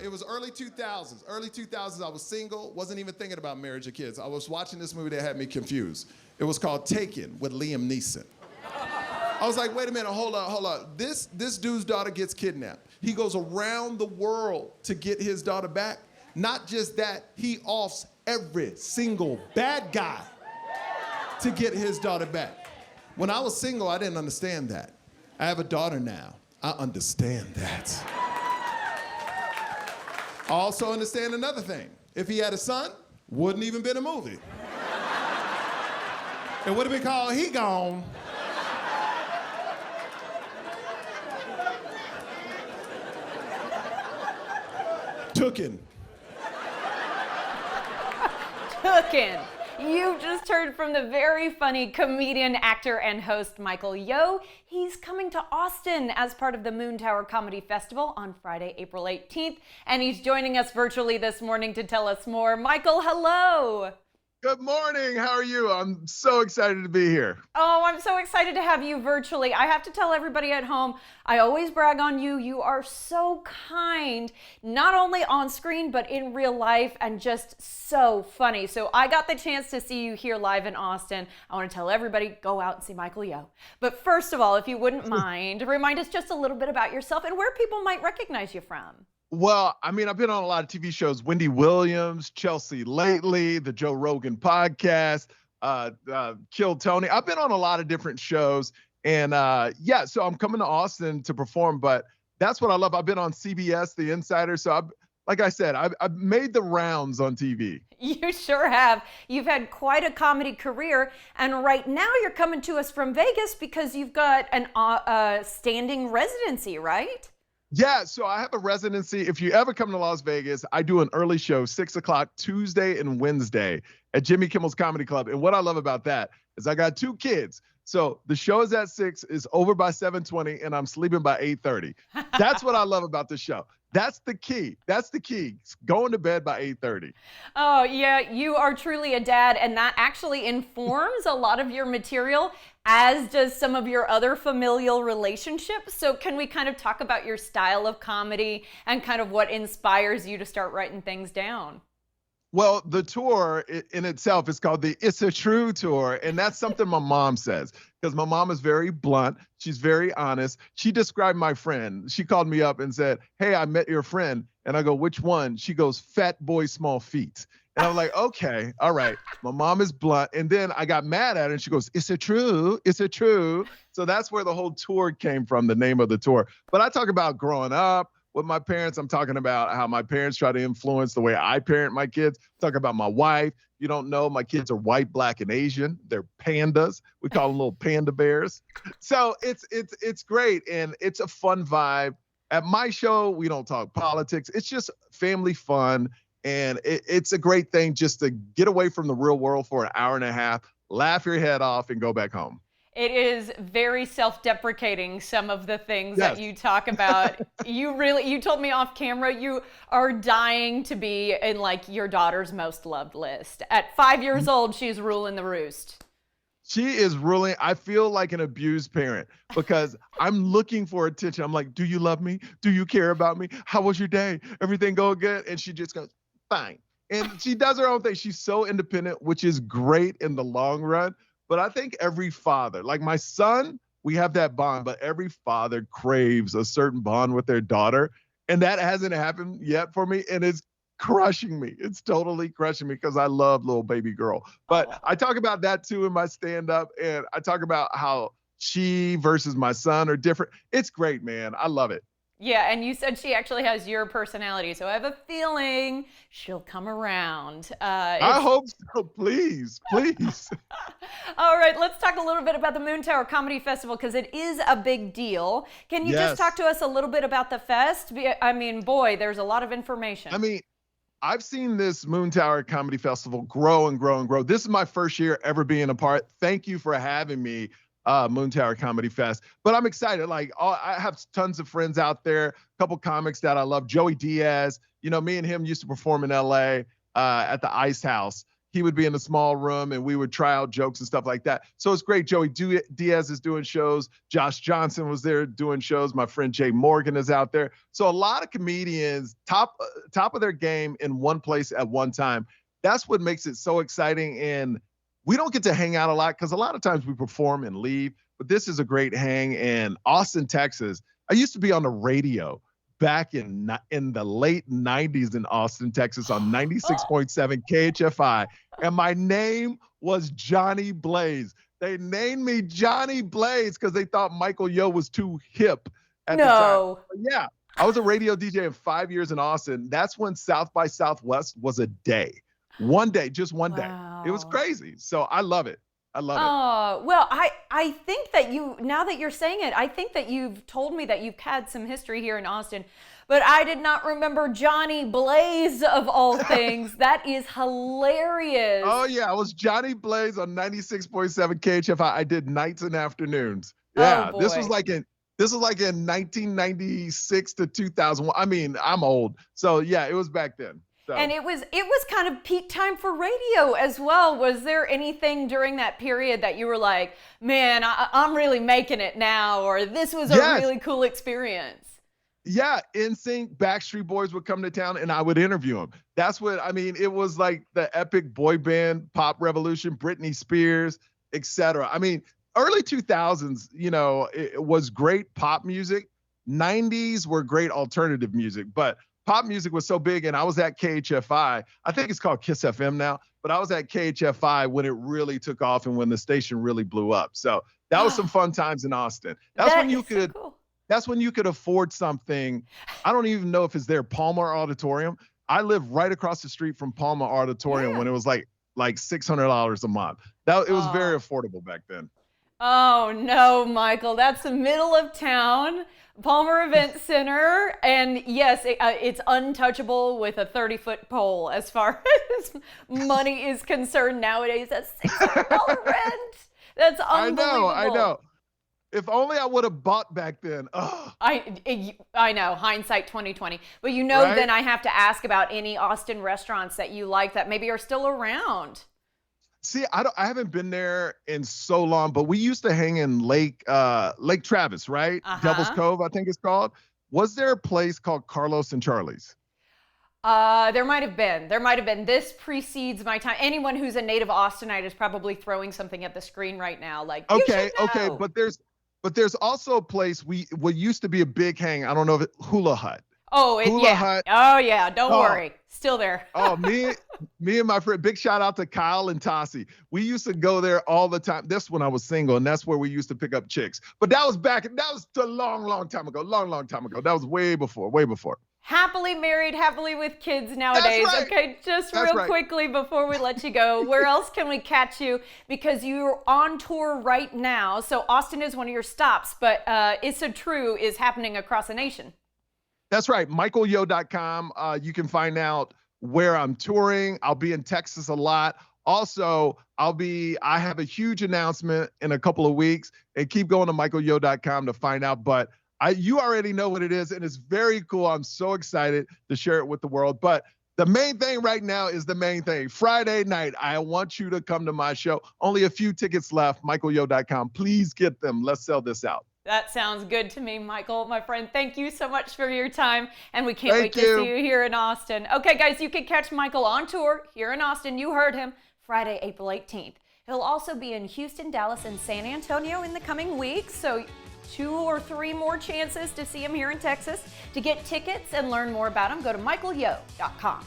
it was early 2000s. Early 2000s, I was single, wasn't even thinking about marriage or kids. I was watching this movie that had me confused. It was called Taken with Liam Neeson. I was like, wait a minute, hold up. This dude's daughter gets kidnapped. He goes around the world to get his daughter back. Not just that, he offs every single bad guy to get his daughter back. When I was single, I didn't understand that. I have a daughter now. I understand that. I also understand another thing. If he had a son, wouldn't even been a movie. It would have been called He Gone. Tooken. Tooken. You just heard from the very funny comedian, actor, and host Michael Yo. He's coming to Austin as part of the Moontower Comedy Festival on Friday, April 18th, and he's joining us virtually this morning to tell us more. Michael, hello. Good morning. How are you? I'm so excited to be here. Oh, I'm so excited to have you virtually. I have to tell everybody at home, I always brag on you. You are so kind, not only on screen, but in real life, and just so funny. So I got the chance to see you here live in Austin. I want to tell everybody, go out and see Michael Yo. But first of all, if you wouldn't mind, remind us just a little bit about yourself and where people might recognize you from. Well, I mean, I've been on a lot of TV shows, Wendy Williams, Chelsea Lately, the Joe Rogan podcast, Kill Tony. I've been on a lot of different shows. And yeah, so I'm coming to Austin to perform, but that's what I love. I've been on CBS, The Insider. So like I said, I've made the rounds on TV. You sure have. You've had quite a comedy career. And right now you're coming to us from Vegas because you've got an standing residency, right? Yeah, so I have a residency. If you ever come to Las Vegas, I do an early show, 6 o'clock Tuesday and Wednesday at Jimmy Kimmel's Comedy Club. And what I love about that is I got 2 kids. So the show is at 6, is over by 7:20, and I'm sleeping by 8:30. That's what I love about the show. That's the key. That's the key. Going to bed by 8:30. Oh, yeah, you are truly a dad, and that actually informs a lot of your material, as does some of your other familial relationships. So can we kind of talk about your style of comedy and kind of what inspires you to start writing things down? Well, the tour in itself is called the It's a True Tour. And that's something my mom says, because my mom is very blunt. She's very honest. She described my friend. She called me up and said, hey, I met your friend. And I go, which one? She goes, fat boy, small feet. And I'm like, okay, all right. My mom is blunt. And then I got mad at her and she goes, it's a true, it's a true. So that's where the whole tour came from, the name of the tour. But I talk about growing up with my parents. I'm talking about how my parents try to influence the way I parent my kids. Talk about my wife. You don't know, my kids are white, black, and Asian. They're pandas. We call them little panda bears. So it's great, and it's a fun vibe. At my show, we don't talk politics. It's just family fun, and it's a great thing just to get away from the real world for an hour and a half, laugh your head off, and go back home. It is very self-deprecating, some of the things that you talk about. You told me off camera, you are dying to be in like your daughter's most loved list. At 5 years old, she's ruling the roost. She is ruling. I feel like an abused parent because I'm looking for attention. I'm like, do you love me? Do you care about me? How was your day? Everything going good? And she just goes, fine. And she does her own thing. She's so independent, which is great in the long run. But I think every father, like my son, we have that bond, but every father craves a certain bond with their daughter. And that hasn't happened yet for me. And it's crushing me. It's totally crushing me because I love little baby girl. But I talk about that too in my stand-up. And I talk about how she versus my son are different. It's great, man. I love it. Yeah, and you said she actually has your personality, so I have a feeling she'll come around. I hope so. Please, please. All right, let's talk a little bit about the Moontower Comedy Festival because it is a big deal. Can you just talk to us a little bit about the fest? I mean, boy, there's a lot of information. I mean, I've seen this Moontower Comedy Festival grow and grow and grow. This is my first year ever being a part. Thank you for having me. Moontower Comedy Fest. But I'm excited. Like, I have tons of friends out there, a couple comics that I love. Joey Diaz, you know, me and him used to perform in LA at the Ice House. he would be in a small room and we would try out jokes and stuff like that. So it's great. Joey Diaz is doing shows. Josh Johnson was there doing shows. My friend Jay Morgan is out there. So a lot of comedians top of their game in one place at one time. That's what makes it so exciting. And we don't get to hang out a lot because a lot of times we perform and leave, but this is a great hang. In Austin, Texas, I used to be on the radio back in the late 90s in Austin, Texas on 96.7 KHFI. And my name was Johnny Blaze. They named me Johnny Blaze because they thought Michael Yo was too hip at the time. But yeah, I was a radio DJ in 5 years in Austin. That's when South by Southwest was a day. One day, just one day. It was crazy. So I love it. I love it. Oh, well, I think that now that you're saying it, I think that you've told me that you've had some history here in Austin, but I did not remember Johnny Blaze of all things. That is hilarious. Oh yeah, I was Johnny Blaze on 96.7 KHFI. I did nights and afternoons. Yeah, oh, this was like in 1996 to 2001. I mean, I'm old. So yeah, it was back then. So. And it was kind of peak time for radio as well. Was there anything during that period that you were like, man, I'm really making it now, or this was a really cool experience? Yeah, NSYNC, Backstreet Boys would come to town and I would interview them. That's what, I mean, it was like the epic boy band pop revolution, Britney Spears, etc. I mean, early 2000s, you know, it was great pop music. 90s were great alternative music, but pop music was so big, and I was at KHFI. I think it's called Kiss FM now, but I was at KHFI when it really took off and when the station really blew up. So that was some fun times in Austin. That's when you could. So cool. That's when you could afford something. I don't even know if it's there, Palmer Auditorium. I live right across the street from Palmer Auditorium when it was like $600 a month. It was very affordable back then. Oh no, Michael, that's the middle of town. Palmer Event Center, and yes, it's untouchable with a 30-foot pole as far as money is concerned nowadays. That's $600 rent. That's unbelievable. I know. If only I would have bought back then. Ugh. I know, hindsight 2020. But you know, then I have to ask about any Austin restaurants that you like that maybe are still around. See, I haven't been there in so long, but we used to hang in Lake Travis, right? Devil's Cove, I think it's called. Was there a place called Carlos and Charlie's? There might have been. This precedes my time. Anyone who's a native Austinite is probably throwing something at the screen right now. Like, okay, but there's also a place what used to be a big hang. I don't know if Hula Hut. Oh, Hula Hut. Oh yeah, don't worry. Still there. Me and my friend, big shout out to Kyle and Tassi. We used to go there all the time. That's when I was single, and that's where we used to pick up chicks. But that was a long time ago. Long time ago. That was way before. Happily married, happily with kids nowadays. That's right. Okay, just real quickly before we let you go, where else can we catch you? Because you're on tour right now. So Austin is one of your stops, but It's So True is happening across the nation. That's right. MichaelYo.com. You can find out where I'm touring. I'll be in Texas a lot. Also, I have a huge announcement in a couple of weeks, and keep going to MichaelYo.com to find out. But you already know what it is, and it's very cool. I'm so excited to share it with the world. But the main thing right now is the main thing. Friday night, I want you to come to my show. Only a few tickets left. MichaelYo.com. Please get them. Let's sell this out. That sounds good to me, Michael. My friend, thank you so much for your time, and we can't wait to see you here in Austin. Okay, guys, you can catch Michael on tour here in Austin. You heard him, Friday, April 18th. He'll also be in Houston, Dallas, and San Antonio in the coming weeks, so 2 or 3 more chances to see him here in Texas. To get tickets and learn more about him, go to michaelyo.com.